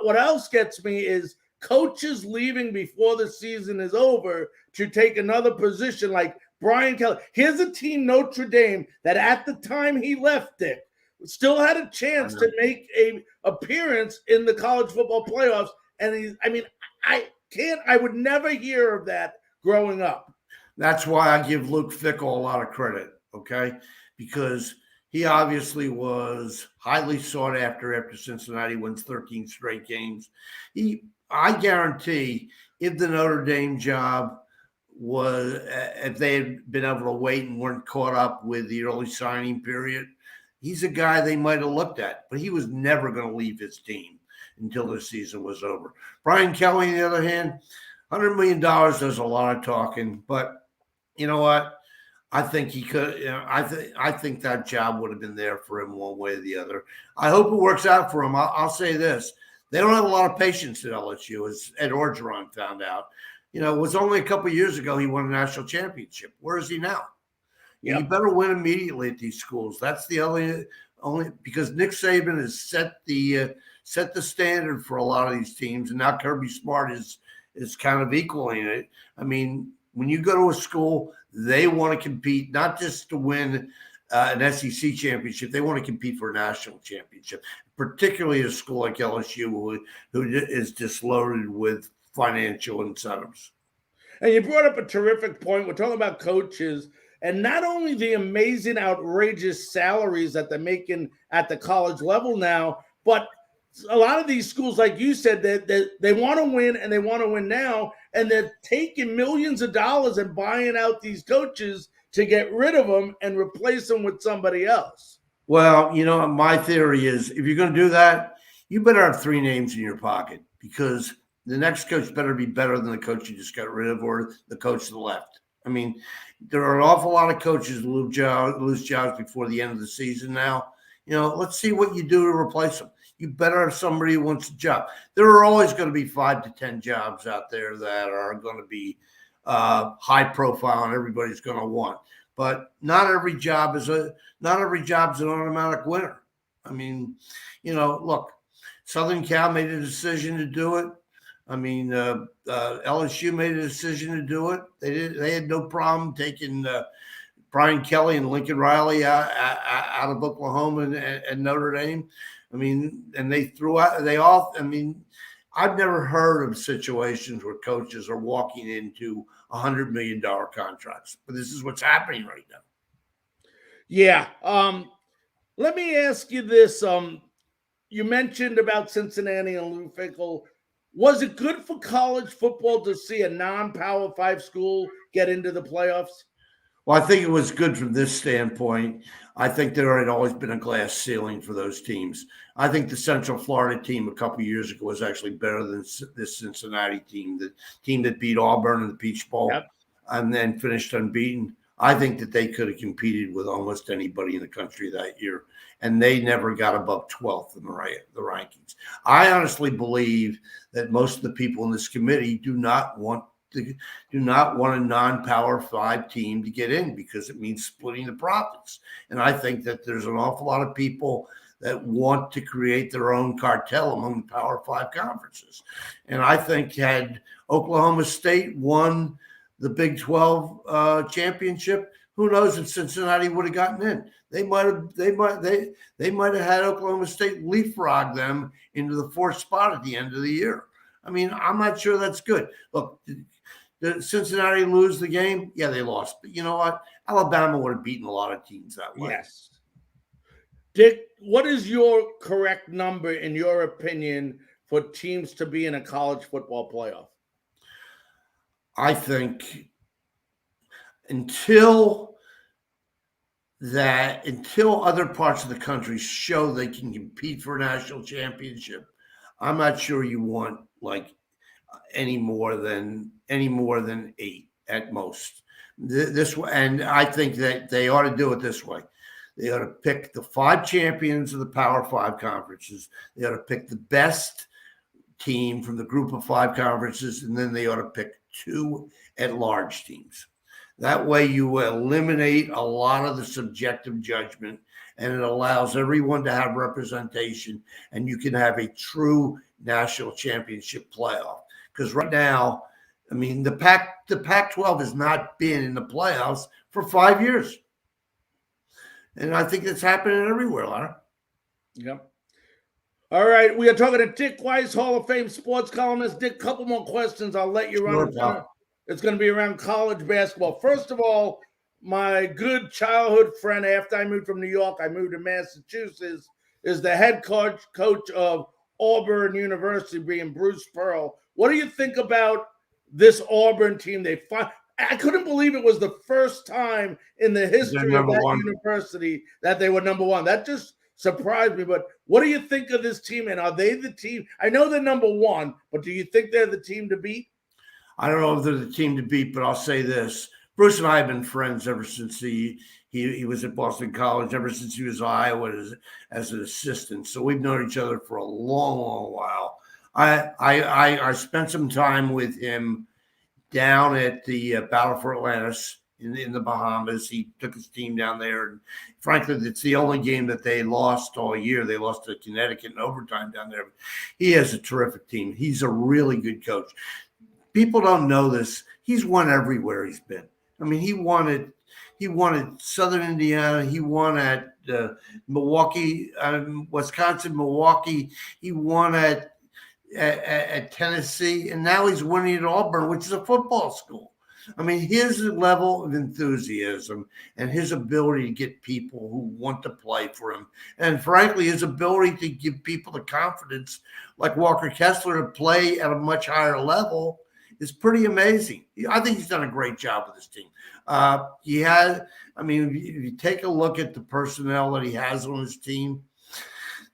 what else gets me is coaches leaving before the season is over to take another position like Brian Kelly. Here's a team, Notre Dame, that at the time he left it, still had a chance to make a appearance in the college football playoffs. And I would never hear of that growing up. That's why I give Luke Fickell a lot of credit, okay? Because he obviously was highly sought after Cincinnati wins 13 straight games. I guarantee if the Notre Dame job was, if they had been able to wait and weren't caught up with the early signing period, he's a guy they might have looked at, but he was never going to leave his team until the season was over. Brian Kelly, on the other hand, $100 million does a lot of talking, but you know what? I think he could. I think that job would have been there for him one way or the other. I hope it works out for him. I'll say this: they don't have a lot of patience at LSU, as Ed Orgeron found out. It was only a couple of years ago he won a national championship. Where is he now? Yep. You better win immediately at these schools. That's the only because Nick Saban has set the standard for a lot of these teams, and now Kirby Smart is kind of equaling it. I mean, when you go to a school, they want to compete not just to win an SEC championship. They want to compete for a national championship, particularly a school like LSU, who is just loaded with financial incentives. And you brought up a terrific point. We're talking about coaches, and not only the amazing, outrageous salaries that they're making at the college level now, but a lot of these schools, like you said, they want to win, and they want to win now, and they're taking millions of dollars and buying out these coaches to get rid of them and replace them with somebody else. Well, my theory is if you're going to do that, you better have three names in your pocket, because the next coach better be better than the coach you just got rid of or the coach to the left. I mean, there are an awful lot of coaches who lose jobs before the end of the season now. Let's see what you do to replace them. You better have somebody who wants a job. There are always going to be 5 to 10 jobs out there that are going to be high profile and everybody's going to want. But not every job is an automatic winner. I mean, look, Southern Cal made a decision to do it. I mean, LSU made a decision to do it. They had no problem taking Brian Kelly and Lincoln Riley out of Oklahoma and Notre Dame. I mean, and I've never heard of situations where coaches are walking into $100 million contracts, but this is what's happening right now. Yeah. Let me ask you this. You mentioned about Cincinnati and Lou Fickell. Was it good for college football to see a non-Power 5 school get into the playoffs? Well, I think it was good from this standpoint. I think there had always been a glass ceiling for those teams. I think the Central Florida team a couple of years ago was actually better than this Cincinnati team, the team that beat Auburn in the Peach Bowl and then finished unbeaten. I think that they could have competed with almost anybody in the country that year, and they never got above 12th in the rankings. I honestly believe that most of the people in this committee do not want a non-Power 5 team to get in because it means splitting the profits. And I think that there's an awful lot of people that want to create their own cartel among the Power 5 conferences. And I think had Oklahoma State won the Big 12 championship, who knows if Cincinnati would have gotten in. They might have had Oklahoma State leapfrog them into the 4th spot at the end of the year. I mean, I'm not sure that's good. Look, did Cincinnati lose the game? Yeah, they lost. But you know what? Alabama would have beaten a lot of teams that way. Yes. Dick, what is your correct number, in your opinion, for teams to be in a college football playoff? I think until other parts of the country show they can compete for a national championship, I'm not sure you want like any more than 8 at most. This way, and I think that they ought to do it this way. They ought to pick the 5 champions of the Power 5 conferences. They ought to pick the best team from the group of 5 conferences, and then they ought to pick 2 at-large teams. That way you eliminate a lot of the subjective judgment, and it allows everyone to have representation, and you can have a true national championship playoff. because right now, I mean, the Pac-12 has not been in the playoffs for 5 years. And I think that's happening everywhere, Lara. Yep. All right, we are talking to Dick Weiss, Hall of Fame sports columnist. Dick, couple more questions. I'll let you run. It's going to be around college basketball. First of all, my good childhood friend, after I moved from New York, I moved to Massachusetts, is the head coach of Auburn University, being Bruce Pearl. What do you think about this Auburn team? I couldn't believe it was the first time in the history of that university that they were number one. That just surprised me. But what do you think of this team? And are they the team? I know they're number one, but do you think they're the team to beat? I don't know if they're the team to beat, but I'll say this. Bruce and I have been friends ever since he was at Boston College, ever since he was at Iowa as an assistant. So we've known each other for a long, long while. I spent some time with him down at the Battle for Atlantis in the Bahamas. He took his team down there. And frankly, it's the only game that they lost all year. They lost to Connecticut in overtime down there. He has a terrific team. He's a really good coach. People don't know this. He's won everywhere he's been. I mean, he won at Southern Indiana. He won at Milwaukee, Wisconsin, Milwaukee. He won at Tennessee, and now he's winning at Auburn, which is a football school. I mean, his level of enthusiasm and his ability to get people who want to play for him, and frankly, his ability to give people the confidence, like Walker Kessler, to play at a much higher level is pretty amazing. I think he's done a great job with his team. If you take a look at the personnel that he has on his team,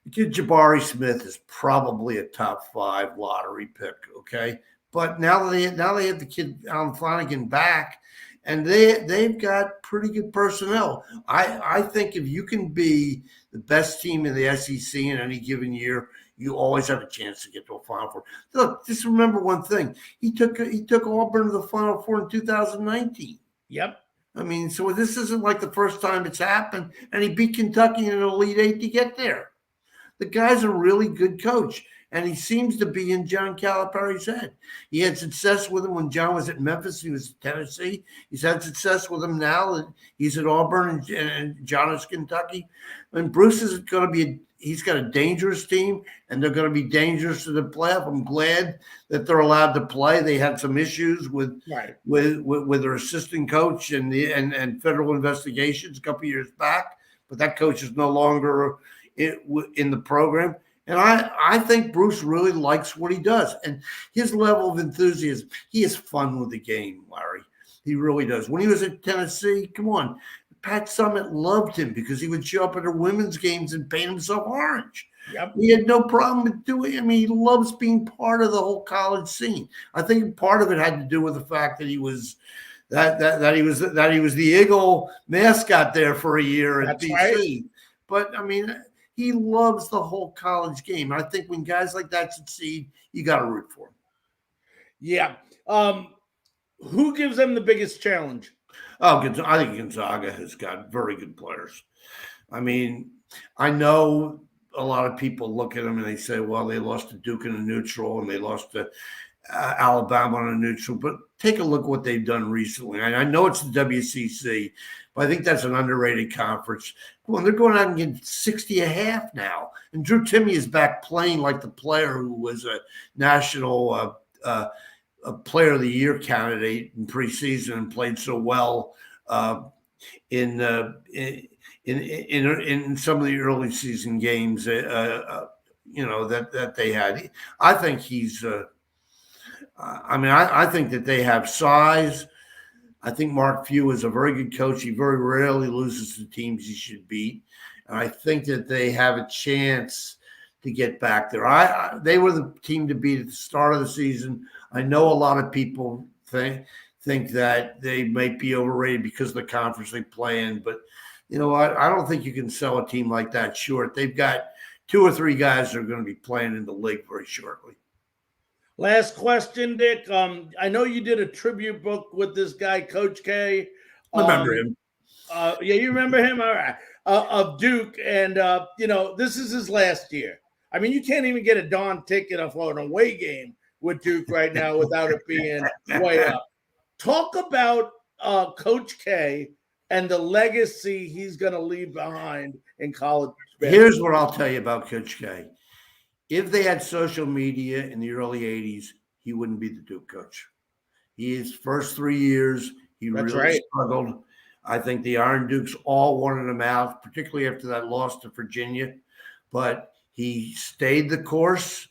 the kid Jabari Smith is probably a top 5 lottery pick, okay? But now they have the kid Alan Flanagan back, and they've got pretty good personnel. I think if you can be the best team in the SEC in any given year, you always have a chance to get to a Final Four. Look, just remember one thing: he took Auburn to the Final Four in 2019. Yep. I mean, so this isn't like the first time it's happened, and he beat Kentucky in an Elite Eight to get there. The guy's a really good coach, and he seems to be in John Calipari's head. He had success with him when John was at Memphis. He was at Tennessee. He's had success with him now that he's at Auburn and John is Kentucky. And Bruce is going to be he's got a dangerous team, and they're going to be dangerous to the playoff. I'm glad that they're allowed to play. They had some issues with their assistant coach and federal investigations a couple of years back, but that coach is no longer in the program. And I think Bruce really likes what he does. And his level of enthusiasm, he has fun with the game, Larry. He really does. When he was at Tennessee, come on, Pat Summitt loved him because he would show up at their women's games and paint himself orange. Yep. He had no problem with doing it. I mean, he loves being part of the whole college scene. I think part of it had to do with the fact that he was that he was the Eagle mascot there for a year at BC. Right. But I mean, he loves the whole college game. I think when guys like that succeed, you got to root for them. Yeah. Who gives them the biggest challenge? Oh, I think Gonzaga has got very good players. I mean, I know a lot of people look at them and they say, well, they lost to Duke in a neutral and they lost to Alabama on a neutral. But take a look at what they've done recently. I know it's the WCC, but I think that's an underrated conference. Well, they're going out and getting 60 a half now. And Drew Timme is back playing like the player who was a national a player of the year candidate in preseason and played so well in some of the early season games, that they had. I think he's. I think that they have size. I think Mark Few is a very good coach. He very rarely loses to teams he should beat, and I think that they have a chance to get back there. They were the team to beat at the start of the season. I know a lot of people think that they might be overrated because of the conference they play in, but you know what? I don't think you can sell a team like that short. They've got 2 or 3 guys that are going to be playing in the league very shortly. Last question, Dick. I know you did a tribute book with this guy, Coach K. Remember him? Yeah, you remember him? All right. Of Duke, and this is his last year. I mean, you can't even get a darn ticket for an away game with Duke right now without it being way up. Talk about Coach K and the legacy he's going to leave behind in college. Here's what I'll tell you about Coach K. If they had social media in the early 80s, he wouldn't be the Duke coach. His first 3 years, he really struggled. I think the Iron Dukes all wanted him out, particularly after that loss to Virginia. But he stayed the course,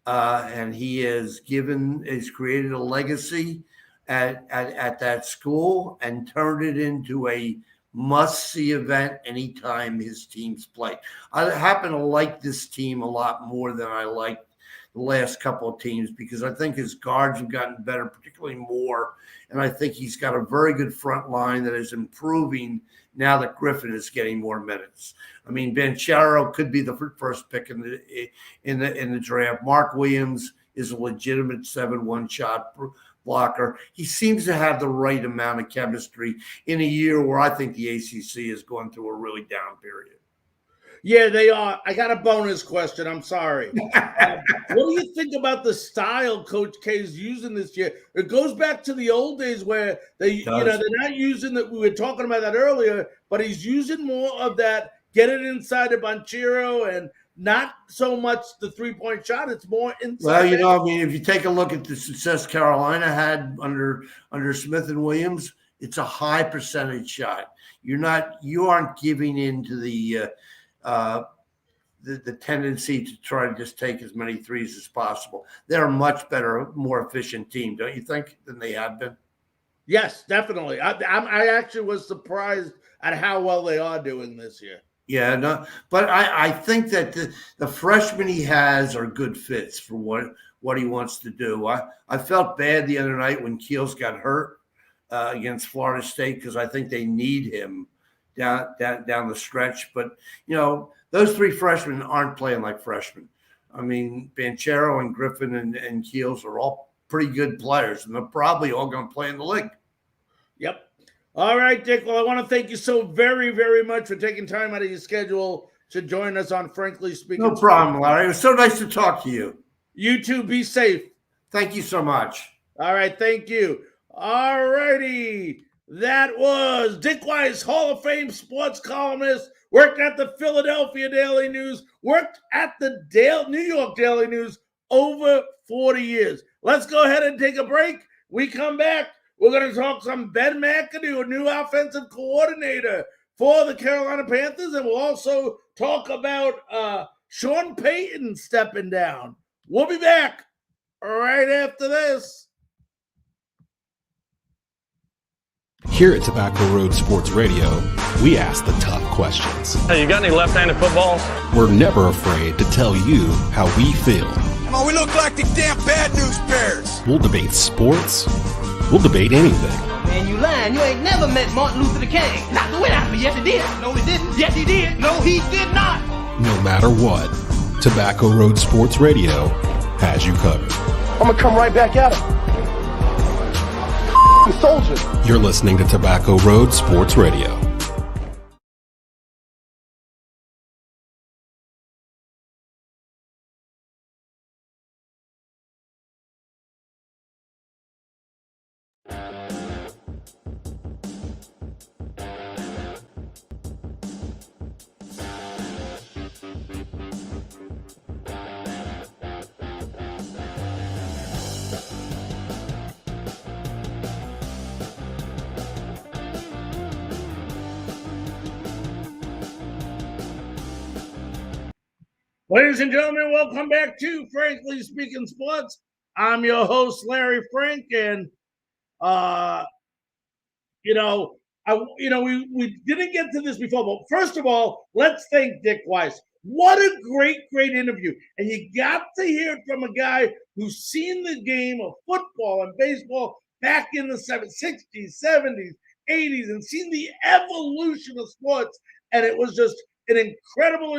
and he has created a legacy at that school and turned it into a must-see event anytime his teams play. I happen to like this team a lot more than I liked the last couple of teams because I think his guards have gotten better, particularly Moore, and I think he's got a very good front line that is improving now that Griffin is getting more minutes. I mean, Banchero could be the first pick in the draft. Mark Williams is a legitimate 7-1 shot blocker. He seems to have the right amount of chemistry in a year where I think the ACC is going through a really down period. Yeah, they are. I got a bonus question. I'm sorry. What do you think about the style Coach K is using this year? It goes back to the old days where they're not using that. We were talking about that earlier, but he's using more of that. Get it inside of Banchero and not so much the 3-point shot. It's more inside. Well, if you take a look at the success Carolina had under Smith and Williams, it's a high percentage shot. You aren't giving in to the tendency to try to just take as many threes as possible. They're a much better, more efficient team, don't you think, than they have been? Yes, definitely. I actually was surprised at how well they are doing this year. Yeah, no, but I think that the freshmen he has are good fits for what he wants to do. I felt bad the other night when Keels got hurt against Florida State because I think they need him down the stretch. But, those three freshmen aren't playing like freshmen. I mean, Banchero and Griffin and Keels are all pretty good players, and they're probably all going to play in the league. Yep. All right, Dick. Well, I want to thank you so very, very much for taking time out of your schedule to join us on Frankly Speaking. No problem, Larry. It was so nice to talk to you. You too. Be safe. Thank you so much. All right. Thank you. All righty. That was Dick Weiss, Hall of Fame sports columnist, worked at the Philadelphia Daily News, worked at the New York Daily News over 40 years. Let's go ahead and take a break. We come back. We're going to talk some Ben McAdoo, a new offensive coordinator for the Carolina Panthers, and we'll also talk about Sean Payton stepping down. We'll be back right after this. Here at Tobacco Road Sports Radio, we ask the tough questions. Hey, you got any left-handed footballs? We're never afraid to tell you how we feel. Come on, we look like the damn Bad News Bears. We'll debate sports. We'll debate anything. Man, you lying. You ain't never met Martin Luther King. Not the way out, but yes, he did. No, he didn't. Yes, he did. No, he did not. No matter what, Tobacco Road Sports Radio has you covered. I'm going to come right back at him. Soldier. You're listening to Tobacco Road Sports Radio. Ladies and gentlemen, welcome back to Frankly Speaking Sports. I'm your host, Larry Frank, and we didn't get to this before, but first of all, let's thank Dick Weiss. What a great interview. And you got to hear it from a guy who's seen the game of football and baseball back in the 60s, 70s, 80s, and seen the evolution of sports. And it was just an incredible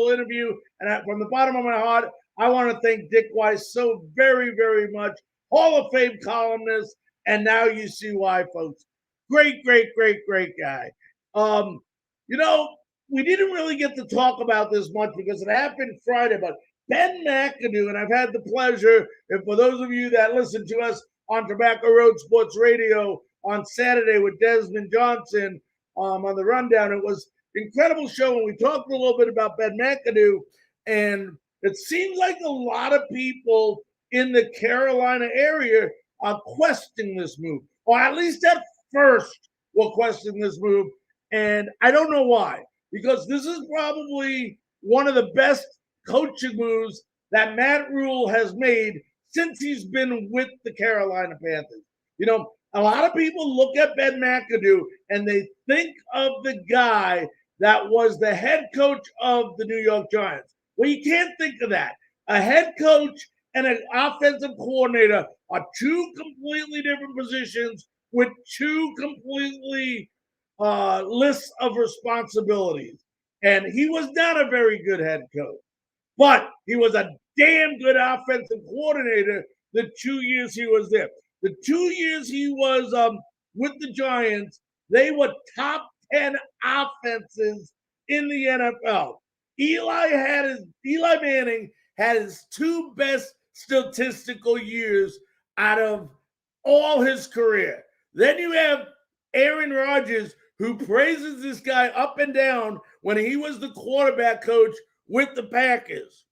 interview. And from the bottom of my heart, I want to thank Dick Weiss so very, very much. Hall of Fame columnist. And now you see why, folks. Great guy. We didn't really get to talk about this much because it happened Friday, but Ben McAdoo, and I've had the pleasure, and for those of you that listen to us on Tobacco Road Sports Radio on Saturday with Desmond Johnson on the Rundown, it was an incredible show, and we talked a little bit about Ben McAdoo, and it seems like a lot of people in the Carolina area are questioning this move, or at least at first will question this move, and I don't know why, because this is probably one of the best coaching moves that Matt Rule has made since he's been with the Carolina Panthers. You know, a lot of people look at Ben McAdoo and they think of the guy that was the head coach of the New York Giants. Well, you can't think of that. A head coach and an offensive coordinator are two completely different positions with two completely lists of responsibilities. And he was not a very good head coach, but he was a damn good offensive coordinator the 2 years he was there. The 2 years he was with the Giants, they were top 10 offenses in the NFL. Eli Manning had his two best statistical years out of all his career. Then you have Aaron Rodgers, who praises this guy up and down when he was the quarterback coach with the Packers.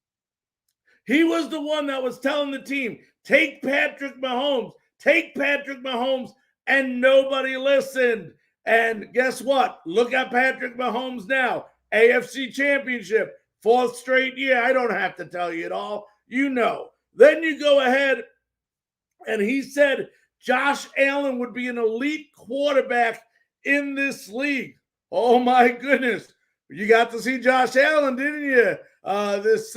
He was the one that was telling the team, take Patrick Mahomes, and nobody listened. And guess what? Look at Patrick Mahomes now. AFC Championship, 4th straight year. I don't have to tell you it all. You know. Then you go ahead, and he said Josh Allen would be an elite quarterback in this league. Oh, my goodness. You got to see Josh Allen, didn't you, this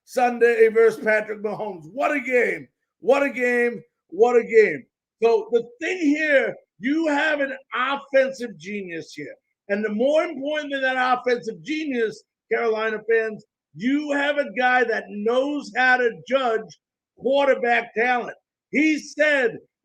Sunday versus Patrick Mahomes. What a game. What a game. What a game. So the thing here, you have an offensive genius here. And the more important than that offensive genius, Carolina fans, you have a guy that knows how to judge quarterback talent. He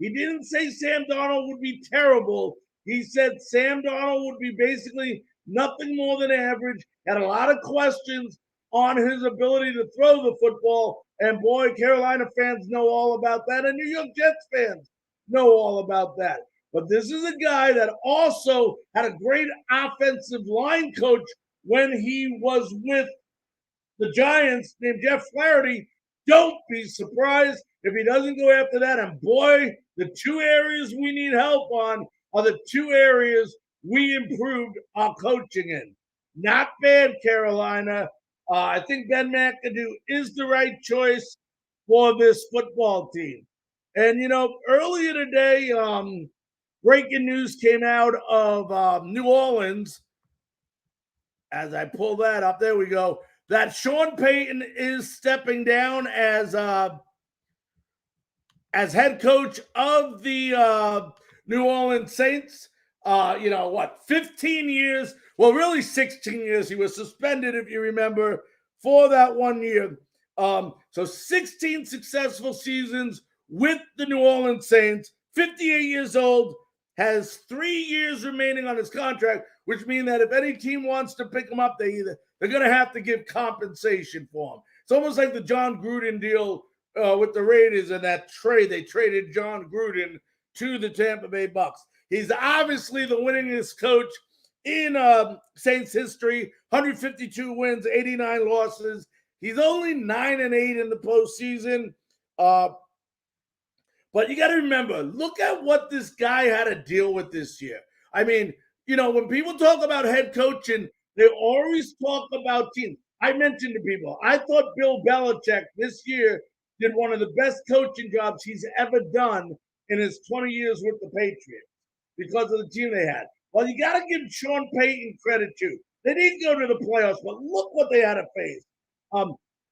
didn't say Sam Darnold would be terrible. He said Sam Darnold would be basically nothing more than average, had a lot of questions on his ability to throw the football. And boy, Carolina fans know all about that. And New York Jets fans know all about that. But this is a guy that also had a great offensive line coach when he was with the Giants named Jeff Flaherty. Don't be surprised if he doesn't go after that. And boy, the two areas we need help on are the two areas we improved our coaching in. Not bad, Carolina. I think Ben McAdoo is the right choice for this football team. And, you know, earlier today, breaking news came out of New Orleans. As I pull that up, there we go. That Sean Payton is stepping down as head coach of the New Orleans Saints. 15 years? Well, really 16 years. He was suspended, if you remember, for that 1 year. So 16 successful seasons with the New Orleans Saints. 58 years old, has 3 years remaining on his contract, which means that if any team wants to pick him up, they're going to have to give compensation for him. It's almost like the John Gruden deal with the Raiders and that trade. They traded John Gruden to the Tampa Bay Bucks. He's obviously the winningest coach in Saints history. 152 wins, 89 losses. He's only 9-8 in the postseason. But you got to remember, look at what this guy had to deal with this year. I mean, you know, when people talk about head coaching, they always talk about teams. I mentioned to people, I thought Bill Belichick this year did one of the best coaching jobs he's ever done in his 20 years with the Patriots because of the team they had. Well, you got to give Sean Payton credit too. They didn't go to the playoffs, but look what they had to face.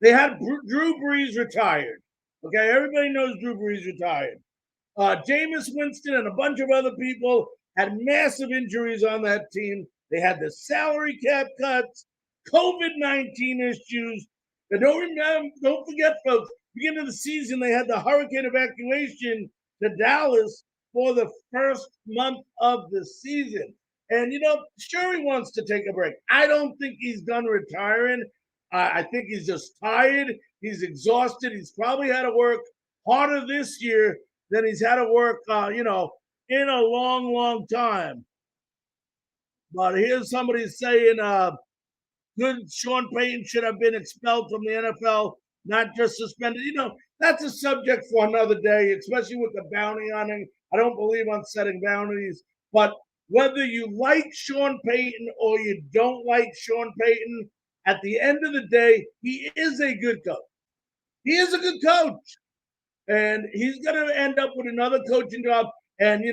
They had Drew Brees retired. Okay, everybody knows Drew Brees retired. Jameis Winston and a bunch of other people had massive injuries on that team. They had the salary cap cuts, COVID-19 issues. And don't forget, folks, beginning of the season, they had the hurricane evacuation to Dallas for the first month of the season. And, you know, sure, he wants to take a break. I don't think he's done retiring. I think he's just tired. He's exhausted. He's probably had to work harder this year than he's had to work, in a long, long time. But here's somebody saying, good Sean Payton should have been expelled from the NFL, not just suspended. That's a subject for another day, especially with the bounty on him. I don't believe on setting boundaries. But whether you like Sean Payton or you don't like Sean Payton, at the end of the day, he is a good coach. He is a good coach. And he's going to end up with another coaching job. And,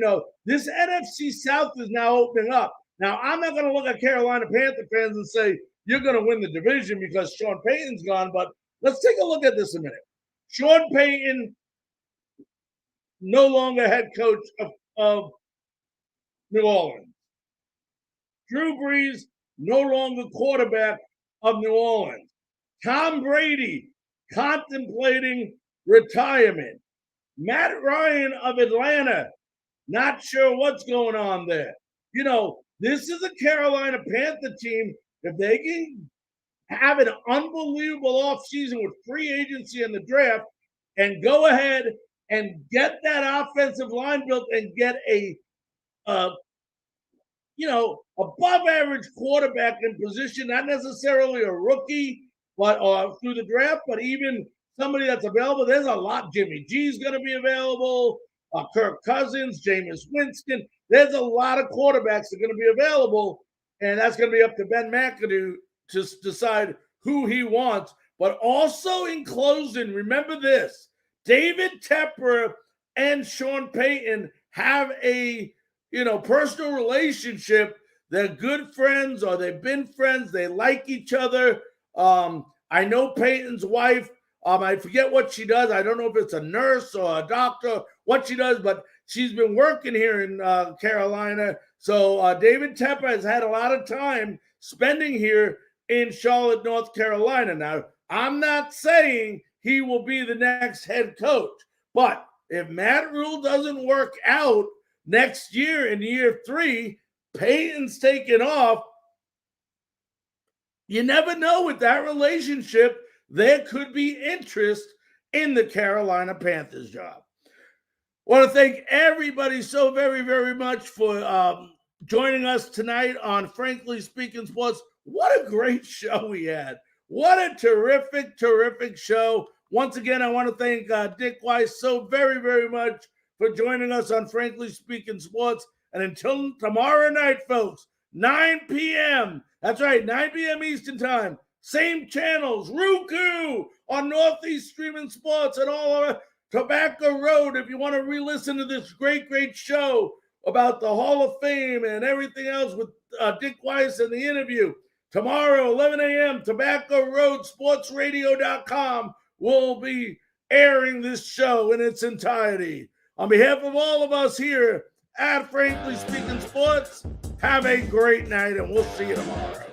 this NFC South is now opening up. Now, I'm not going to look at Carolina Panther fans and say, you're going to win the division because Sean Payton's gone. But let's take a look at this a minute. Sean Payton, no longer head coach of New Orleans. Drew Brees, no longer quarterback of New Orleans. Tom Brady, contemplating retirement. Matt Ryan of Atlanta, not sure what's going on there. This is a Carolina Panther team. If they can have an unbelievable offseason with free agency in the draft and go ahead and get that offensive line built and get a above average quarterback in position, not necessarily a rookie, but through the draft, but even somebody that's available. There's a lot. Jimmy G's going to be available. Kirk Cousins, Jameis Winston. There's a lot of quarterbacks that are going to be available, and that's going to be up to Ben McAdoo to decide who he wants. But also in closing, remember this: David Tepper and Sean Payton have a personal relationship. They're good friends, or they've been friends. They like each other. I know Payton's wife. I forget what she does. I don't know if it's a nurse or a doctor, what she does, but she's been working here in Carolina. So David Tepper has had a lot of time spending here in Charlotte, North Carolina. Now, I'm not saying he will be the next head coach, but if Matt Rule doesn't work out next year in year 3, Payton's taking off. You never know with that relationship. There could be interest in the Carolina Panthers job. I want to thank everybody so very, very much for joining us tonight on Frankly Speaking Sports. What a great show we had. What a terrific, terrific show. Once again, I want to thank Dick Weiss so very, very much for joining us on Frankly Speaking Sports. And until tomorrow night, folks, 9 p.m. That's right, 9 p.m. Eastern Time. Same channels, Roku on Northeast Streaming Sports and all over Tobacco Road. If you want to re-listen to this great, great show about the Hall of Fame and everything else with Dick Weiss and the interview, tomorrow, 11 a.m., Tobacco Road, sportsradio.com will be airing this show in its entirety. On behalf of all of us here at Frankly Speaking Sports, have a great night, and we'll see you tomorrow.